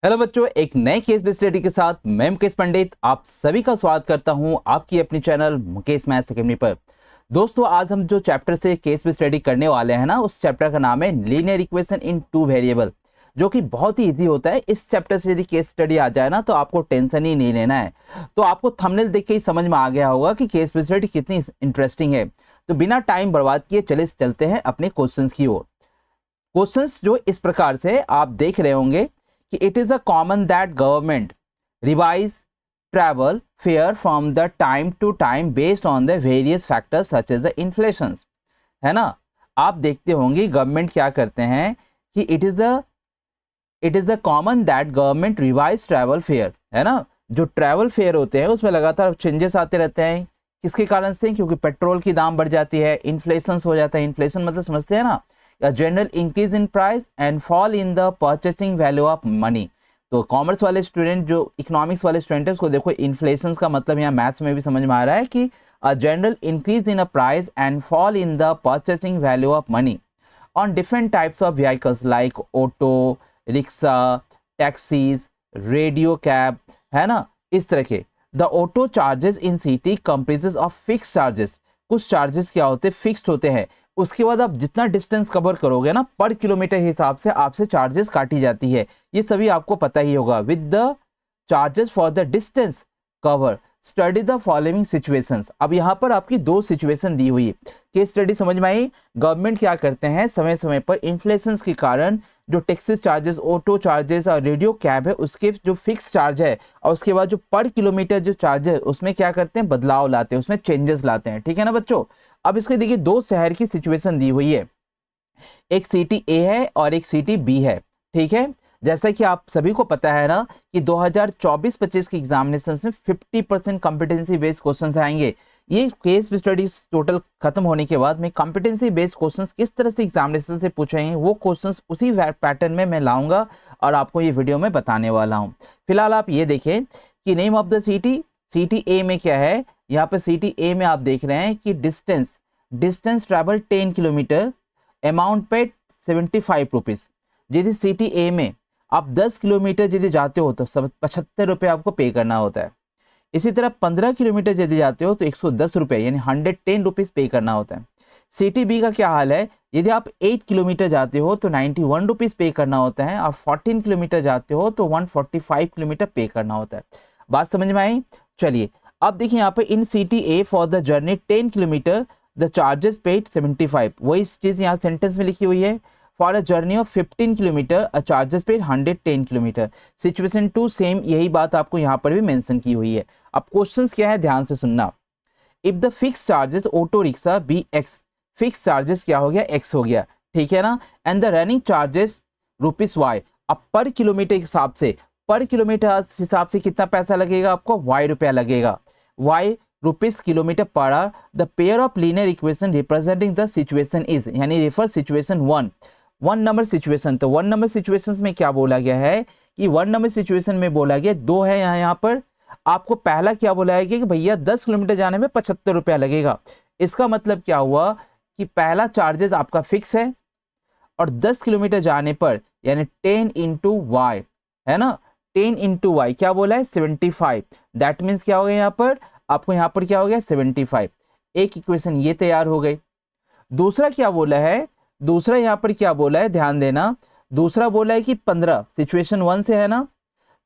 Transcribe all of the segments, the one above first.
Hello बच्चों, एक नए केस बेस्ड स्टडी के साथ मैं मुकेश पंडित आप सभी का स्वागत करता हूं आपकी अपनी चैनल मुकेश मैथ्स अकेडमी पर। दोस्तों, आज हम जो चैप्टर से केस बेस्ड स्टडी करने वाले हैं ना, उस चैप्टर का नाम है linear equation in two variable, जो कि बहुत ही इजी होता है। इस चैप्टर से यदि केस स्टडी आ जाए ना, तो आपको टेंशन ही नहीं लेना है। तो आपको थंबनेल देख के ही समझ में आ गया होगा कि केस बेस्ड स्टडी कितनी इंटरेस्टिंग है। तो बिना टाइम बर्बाद किए चलते हैं अपने क्वेश्चंस की ओर। क्वेश्चंस जो इस प्रकार से आप देख रहे होंगे कि it is a common that government revise travel fare from the time to time based on the various factors such as the inflation, है ना। आप देखते होंगे गवर्नमेंट क्या करते हैं कि it is the common that government revise travel fair, है ना। जो ट्रैवल फेयर होते हैं उसमें लगातार चेंजेस आते रहते हैं। किसके कारण से? क्योंकि पेट्रोल की दाम बढ़ जाती है, इन्फ्लेशन हो जाता है। इन्फ्लेशन मतलब समझते हैं ना, general increase in price and fall in the purchasing value of money. तो कॉमर्स वाले स्टूडेंट, जो इकोनॉमिक्स वाले स्टूडेंट है, उसको देखो इन्फ्लेशन का मतलब यहाँ मैथ्स में भी समझ में आ रहा है कि general increase in a price and fall in the purchasing value of money on different types of vehicles like auto, rickshaw, taxis, radio cab, है ना, इस तरह के। The auto charges in city comprises of fix charges. कुछ charges क्या होते हैं? Fixed होते हैं। उसके बाद आप जितना डिस्टेंस कवर करोगे ना, पर किलोमीटर हिसाब से आपसे चार्जेस काटी जाती है। ये सभी आपको पता ही होगा। With the charges for the distance cover study the following situations. अब यहाँ पर आपकी दो सिचुएशन दी हुई है। केस स्टडी समझ में आई? गवर्नमेंट क्या करते हैं, समय समय पर इन्फ्लेशन के कारण जो टैक्सीज चार्जेस, ऑटो चार्जेस और रेडियो कैब है, उसके जो फिक्स चार्ज है, और उसके बाद जो पर किलोमीटर जो चार्ज है, उसमें क्या करते हैं? बदलाव लाते हैं, उसमें चेंजेस लाते हैं। ठीक है ना बच्चों। अब इसके देखिए दो शहर की सिचुएशन दी हुई है, एक सिटी ए है और एक सिटी बी है। ठीक है। जैसा कि आप सभी को पता है ना कि 2024-25 के एग्जामिनेशन में 50% कॉम्पिटेंसी बेस्ड क्वेश्चंस आएंगे। ये केस स्टडीज टोटल खत्म होने के बाद में कॉम्पिटेंसी बेस्ड क्वेश्चंस किस तरह से एग्जामिनेशन से पूछेंगे, वो क्वेश्चंस उसी पैटर्न में मैं लाऊंगा और आपको ये वीडियो में बताने वाला हूँ। फिलहाल आप ये देखें कि नेम ऑफ द सिटी ए में क्या है। यहाँ पे सिटी ए में आप देख रहे हैं कि डिस्टेंस ट्रैवल 10 किलोमीटर, अमाउंट पे 75 रुपीज़। यदि सिटी ए में आप 10 किलोमीटर यदि जाते हो तो 75 रुपये आपको पे करना होता है। इसी तरह 15 किलोमीटर यदि जाते हो तो 110 रुपये यानी 110 रुपीज़ पे करना होता है। सिटी बी का क्या हाल है? यदि आप 8 किलोमीटर जाते हो तो 91 रुपीज़ पे करना होता है, और 14 किलोमीटर जाते हो तो 145 किलोमीटर पे करना होता है। बात समझ में आई? चलिए अब देखिए यहाँ पे इन city A for the journey 10 kilometre the charges paid 75। वही चीज़ यहाँ सेंटेंस में लिखी हुई है। For a journey of 15 kilometre a charges paid 110 kilometre. Situation 2 same यही बात आपको यहाँ पर भी मेंशन की हुई है। अब क्वेश्चंस क्या है, ध्यान से सुनना। If the fix charges auto rickshaw be X, fix charges क्या हो गया? एक्स हो गया। ठीक है ना। And the running charges rupees Y. अब पर किलोमीटर हिसाब से, पर किलोमीटर हिसाब से कितना पैसा लगेगा आपको? वाई रुपया लगेगा। Y rupees kilometre per hour. The pair of linear equation representing the situation is, यानी रेफर सिचुएशन 1 नंबर सिचुएशन। तो 1 नंबर सिचुएशन में क्या बोला गया है कि 1 नंबर सिचुएशन में बोला गया, दो है यहाँ पर। आपको पहला क्या बोला गया कि भैया 10 किलोमीटर जाने में 75 रुपया लगेगा। इसका मतलब क्या हुआ कि पहला चार्जेस आपका फिक्स है, और 10 किलोमीटर जाने पर यानी 10 इंटू वाई, है ना, 10 इंटू वाई क्या बोला है? 75। दैट मीन्स क्या हो गया यहाँ पर आपको? यहाँ पर क्या हो गया? 75। एक इक्वेशन ये तैयार हो गई। दूसरा क्या बोला है? दूसरा यहाँ पर क्या बोला है, ध्यान देना। दूसरा बोला है कि 15, सिचुएशन 1 से है ना,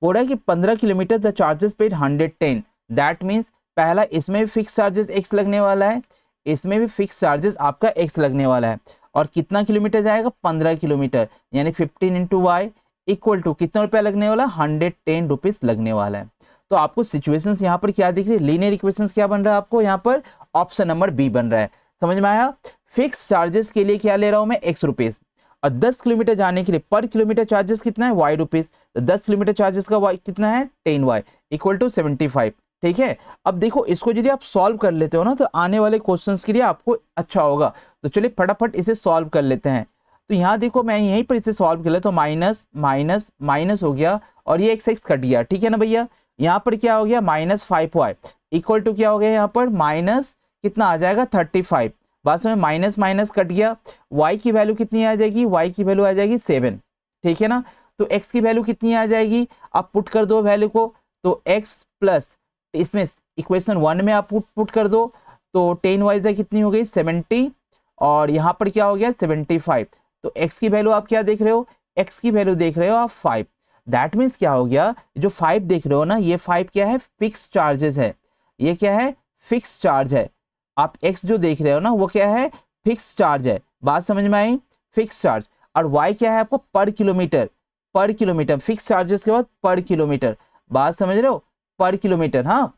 बोला है कि 15 kilometre the charges paid 110। That means पहला इसमें भी फिक्स चार्जेस एक्स लगने वाला है, इसमें भी फिक्स चार्जेस आपका एक्स लगने वाला है। और कितना किलोमीटर जाएगा? 15 किलोमीटर, यानी 15 इंटू वाई इक्वल टू कितना रुपया लगने वाला? 110 रुपीज लगने वाला है। तो आपको सिचुएशंस यहाँ पर क्या दिख रही है? लीनियर इक्वेशंस क्या बन रहा है आपको यहाँ पर? ऑप्शन नंबर बी बन रहा है। समझ में आया? फिक्स चार्जेस के लिए क्या ले रहा हूं मैं? एक्स रुपीज, और 10 किलोमीटर जाने के लिए पर किलोमीटर चार्जेस कितना है? Y rupees. तो 10 किलोमीटर चार्जेस का वाई कितना है? 10 वाई इक्वल टू 75। ठीक है। अब देखो इसको यदि आप सॉल्व कर लेते हो ना, तो आने वाले क्वेश्चंस के लिए आपको अच्छा होगा। तो चलिए फटाफट इसे सॉल्व कर लेते हैं। तो यहाँ देखो मैं यहीं पर इसे सॉल्व कर लेता हूँ। माइनस माइनस माइनस हो गया, और ये एक्स एक्स कट गया। ठीक है ना भैया। यहाँ पर क्या हो गया? -5y इक्वल टू क्या हो गया यहाँ पर? माइनस कितना आ जाएगा? 35। बात में माइनस माइनस कट गया। y की वैल्यू कितनी आ जाएगी? y की वैल्यू आ जाएगी 7। ठीक है ना। तो x की वैल्यू कितनी आ जाएगी, आप पुट कर दो वैल्यू को, तो x प्लस इसमें इक्वेशन 1 में आप पुट कर दो, तो 10y कितनी हो गई 70, और यहाँ पर क्या हो गया 75। तो x की वैल्यू आप क्या देख रहे हो, x की वैल्यू देख रहे हो आप 5। दैट मीन्स क्या हो गया, जो 5 देख रहे हो ना, ये 5 क्या है, फिक्स चार्जेस है। ये क्या है, फिक्स चार्ज है। आप x जो देख रहे हो ना, वो क्या है, फिक्स चार्ज है। बात समझ में आई, फिक्स चार्ज। और y क्या है आपको, पर किलोमीटर, पर किलोमीटर, फिक्स चार्जेस के बाद पर किलोमीटर। बात समझ रहे हो, पर किलोमीटर। हाँ,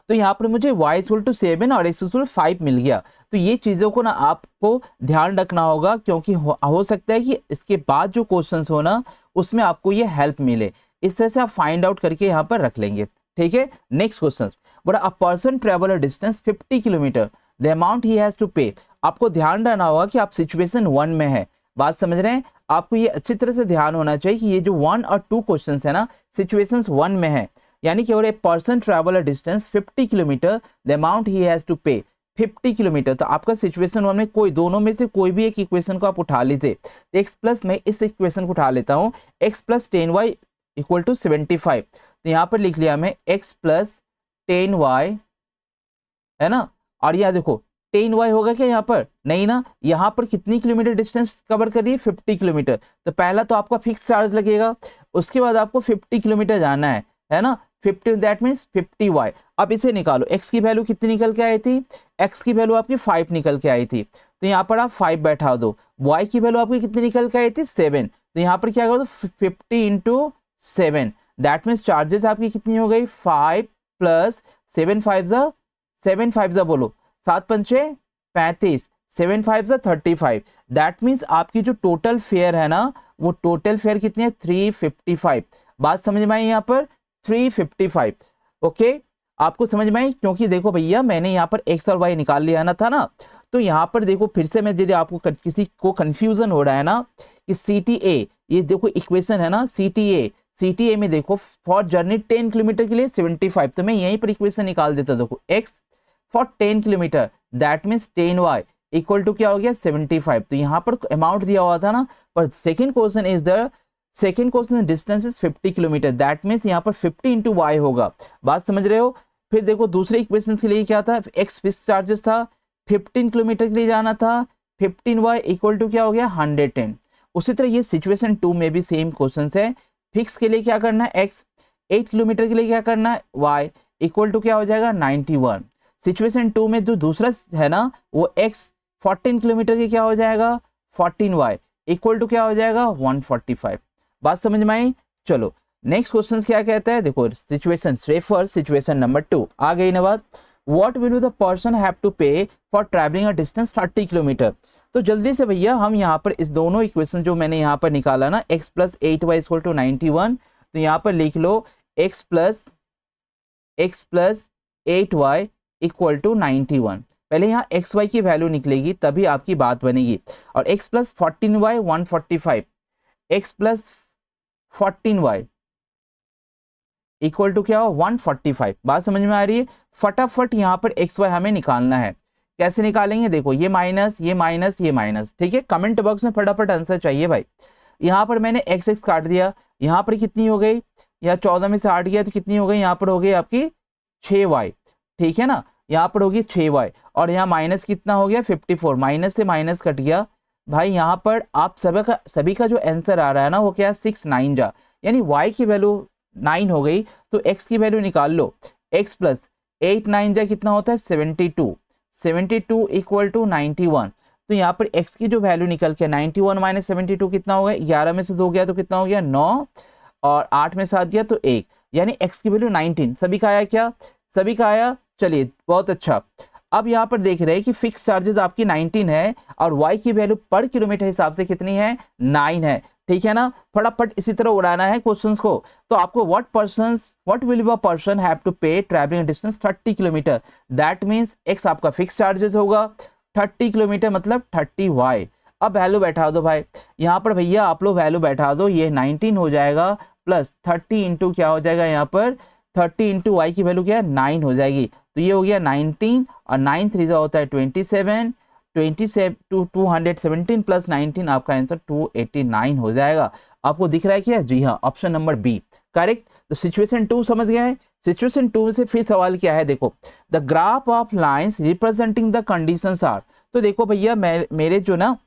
तो यहाँ पर मुझे y इक्वल टू 7 और x इक्वल 5 मिल गया। तो ये चीज़ों को ना आपको ध्यान रखना होगा, क्योंकि हो सकता है कि इसके बाद जो क्वेश्चंस हो ना, उसमें आपको ये हेल्प मिले। इस तरह से आप फाइंड आउट करके यहाँ पर रख लेंगे। ठीक है, next question, but a person travel a distance 50 kilometre, the amount he has to pay. आपको ध्यान रखना होगा कि आप सिचुएशन 1 में है। बात समझ रहे हैं, आपको ये अच्छी तरह से ध्यान होना चाहिए कि ये जो 1 और 2 क्वेश्चन है ना, सिचुएशन 1 में है। यानी कि अगर a person travel a distance 50 kilometre, the amount he has to pay 50 kilometre. तो आपका सिचुएशन 1 में कोई दोनों में से कोई भी एक इक्वेशन को आप उठा लीजिए। x प्लस, मैं इस इक्वेशन को उठा लेता हूँ, x plus 10y equal to 75। तो यहाँ पर लिख लिया मैं x प्लस 10y, है ना। और यह देखो 10y होगा क्या यहाँ पर, नहीं ना। यहाँ पर कितनी किलोमीटर डिस्टेंस कवर कर रही है, 50 किलोमीटर। तो पहला तो आपका फिक्स चार्ज लगेगा, उसके बाद आपको 50 किलोमीटर जाना है ना। 50 दैट मीन्स 50y। अब इसे निकालो, x की वैल्यू कितनी निकल के आई थी, x की वैल्यू आपकी 5 निकल के आई थी। तो यहाँ पर आप 5 बैठा दो। y की वैल्यू आपकी कितनी निकल के आई थी 7। तो यहाँ पर क्या कर दो 50 इंटू 7, दैट मीन्स चार्जेस आपकी कितनी हो गई 5 प्लस 7 5 जा बोलो 7 पंचे 35, 7 5 जा 35। दैट मीन्स आपकी जो टोटल फेयर है ना, वो टोटल फेयर कितनी है 355। बात समझ में आई यहाँ पर 355। ओके, आपको समझ में आई, क्योंकि देखो भैया मैंने यहाँ पर x और y निकाल लिया ना था ना। तो यहाँ पर देखो फिर से मैं, यदि आपको किसी को कंफ्यूजन हो रहा है ना कि CTA, ये देखो इक्वेशन है ना CTA में देखो फॉर जर्नी 10 किलोमीटर के लिए 75। तो मैं यहीं पर इक्वेशन निकाल देता, देखो x for 10 kilometre that means 10y equal to क्या हो गया 75। तो यहाँ पर अमाउंट दिया हुआ था ना, पर second question distance is 50 kilometre, that means यहाँ पर 50 इंटू वाई होगा। बात समझ रहे हो। फिर देखो दूसरे इक्वेशन के लिए क्या था, एक्स फिक्स चार्जेस था, 15 किलोमीटर के लिए जाना था, 15y इक्वल टू क्या हो गया 110। उसी तरह ये सिचुएशन 2 में भी सेम क्वेश्चन है। फिक्स के लिए क्या करना है x, 8 किलोमीटर के लिए क्या करना है y इक्वल टू क्या हो जाएगा 91। सिचुएशन 2 में जो दूसरा है ना, वो x 14 किलोमीटर के क्या हो जाएगा 14y इक्वल टू क्या हो जाएगा 145। बात समझ में आई। चलो नेक्स्ट क्वेश्चन क्या कहता है, देखो सिचुएशन रेफर सिचुएशन नंबर 2 आ गई ना बात। What will the person have to pay for travelling a distance 30 kilometre. तो जल्दी से भैया हम यहाँ पर इस दोनों इक्वेशन जो मैंने यहाँ पर निकाला ना, x plus 8y equal to 91, तो यहाँ पर लिख लो x plus 8y equal to 91। पहले यहाँ एक्स वाई की वैल्यू निकलेगी तभी आपकी बात बनेगी। और x plus 14y 145, x plus 14y equal to क्या हो 145। बात समझ में आ रही है। फटाफट यहाँ पर एक्स वाई हमें निकालना है। कैसे निकालेंगे, देखो ये माइनस ये माइनस ये माइनस, ठीक है। कमेंट बॉक्स में फटाफट आंसर चाहिए भाई। यहाँ पर मैंने एक्स एक्स काट दिया, यहाँ पर कितनी हो गई, यहाँ 14 में से 8 गया तो कितनी हो गई, यहाँ पर हो गई आपकी 6y, ठीक है ना। यहाँ पर होगी 6y और यहाँ माइनस कितना हो गया 54, माइनस से माइनस कट गया भाई। यहाँ पर आप सभी का जो आंसर आ रहा है ना, वो क्या है 6 9 जा, यानी y की वैल्यू 9 हो गई। तो x की वैल्यू निकाल लो, x प्लस 8 9 जा कितना होता है 72 इक्वल टू 91। तो यहाँ पर x की जो वैल्यू निकल के 91 माइनस 72 कितना हो गया, 11 में से 2 गया तो कितना हो गया 9, और 8 में 7 गया तो 1, यानी x की वैल्यू 19। सभी का आया क्या, सभी का आया। चलिए बहुत अच्छा। अब यहाँ पर देख रहे हैं कि फिक्स चार्जेस आपकी 19 है और y की वैल्यू पर किलोमीटर हिसाब से कितनी है 9 है, ठीक है ना। फटाफट इसी तरह उड़ाना है क्वेश्चंस को। तो आपको what will a person have to pay travelling distance 30 kilometre, that means x आपका फिक्स चार्जेस होगा, 30 किलोमीटर मतलब 30y। अब वैल्यू बैठा दो भाई, यहाँ पर भैया आप लोग वैल्यू बैठा दो, ये 19 हो जाएगा प्लस 30 इंटू क्या हो जाएगा, यहाँ पर 30 इंटू वाई की वैल्यू क्या है 9 हो जाएगी। तो ये हो गया 19 और 9 3 होता है 27 217 प्लस 19 आपका आंसर 289 हो जाएगा। आपको दिख रहा है क्या? जी हाँ, ऑप्शन नंबर बी करेक्ट। तो सिचुएशन 2 समझ गया है। सिचुएशन 2 से फिर सवाल क्या है, देखो the graph of lines representing the conditions are. तो देखो भैया मेरे जो ना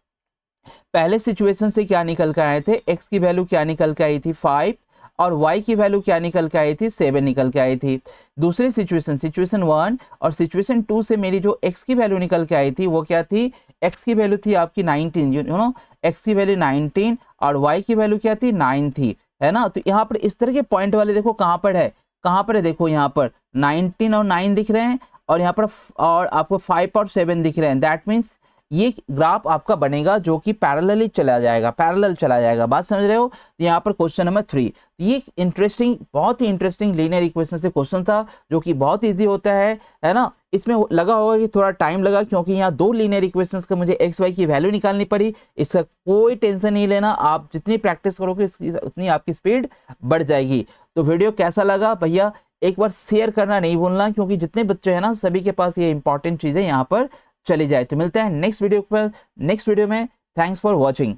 पहले सिचुएशन से क्या निकल के आए थे, x की वैल्यू क्या निकल के आई थी 5 और y की वैल्यू क्या निकल के आई थी 7 निकल के आई थी। दूसरी सिचुएशन 1 और सिचुएशन 2 से मेरी जो x की वैल्यू निकल के आई थी वो क्या थी, x की वैल्यू थी आपकी 19, यू नो x की वैल्यू 19 और y की वैल्यू क्या थी 9 थी, है ना। तो यहाँ पर इस तरह के पॉइंट वाले देखो कहाँ पर है, कहाँ पर है, देखो यहाँ पर 19 और 9 दिख रहे हैं और यहाँ पर और आपको 5 और 7 दिख रहे हैं। दैट मीन्स ये ग्राफ आपका बनेगा जो कि पैरेलली चला जाएगा, पैरेलल चला जाएगा। बात समझ रहे हो? यहाँ पर क्वेश्चन नंबर 3, ये इंटरेस्टिंग, बहुत ही इंटरेस्टिंग लीनियर इक्वेशन से क्वेश्चन था जो कि बहुत इजी होता है ना। इसमें लगा होगा कि थोड़ा टाइम लगा क्योंकि यहाँ 2 लीनियर इक्वेशंस का मुझे एक्स वाई की वैल्यू निकालनी पड़ी। इसका कोई टेंशन नहीं लेना, आप जितनी प्रैक्टिस करोगे उतनी आपकी स्पीड बढ़ जाएगी। तो वीडियो कैसा लगा भैया एक बार शेयर करना नहीं भूलना, क्योंकि जितने बच्चे हैं ना सभी के पास ये इंपॉर्टेंट चीज़ें यहाँ पर चली जाए। तो मिलते हैं नेक्स्ट वीडियो पर, नेक्स्ट वीडियो में। Thanks for watching.